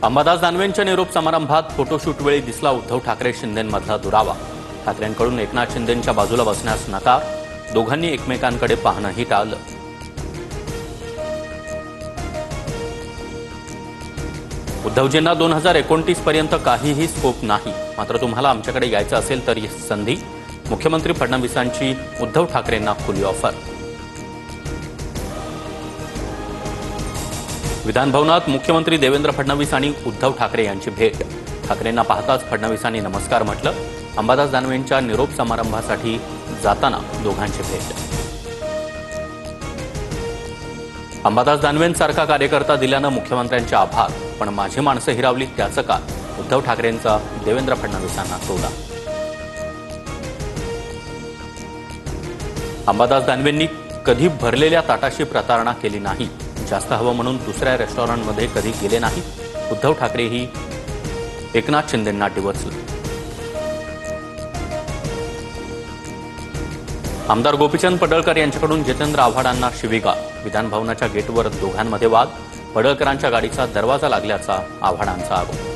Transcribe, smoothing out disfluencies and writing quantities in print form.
अंबादास दानवेंच्या निरोप समारंभात फोटोशूटवेळी दिसला उद्धव ठाकरे शिंदेंमधला दुरावा। ठाकरेंकडून एकनाथ शिंदेंच्या बाजूला बसण्यास नकार, दोघांनी एकमेकांकडे पाहणंही टाळलं। उद्धवजींना 2029 पर्यंत काहीही स्कोप नाही, मात्र तुम्हाला आमच्याकडे यायचं असेल तर ही संधी। मुख्यमंत्री फडणवीसांची उद्धव ठाकरेंना खुली ऑफर। विधानभवनात मुख्यमंत्री देवेंद्र फडणवीस आणि उद्धव ठाकरे यांची भेट। ठाकरेंना पाहताच फडणवीसांनी नमस्कार म्हटलं। अंबादास दानवेंच्या निरोप समारंभासाठी जाताना दोघांची भेट। अंबादास दानवेंसारखा कार्यकर्ता दिल्यानं मुख्यमंत्र्यांचे आभार, पण माझी माणसं हिरावली त्याचं का? उद्धव ठाकरेंचा देवेंद्र फडणवीसांना टोला। अंबादास दानवेंनी कधी भरलेल्या ताटाशी प्रतारणा केली नाही, जास्त हवं म्हणून दुसऱ्या रेस्टॉरंटमध्ये कधी गेले नाही। उद्धव ठाकरेही एकनाथ शिंदेंना डिवचलं। आमदार गोपीचंद पडळकर यांच्याकडून जितेंद्र आव्हाडांना शिवीगाळ। विधानभवनाच्या गेटवर दोघांमध्ये वाद, पडळकरांच्या गाडीचा दरवाजा लागल्याचा आव्हाडांचा आरोप।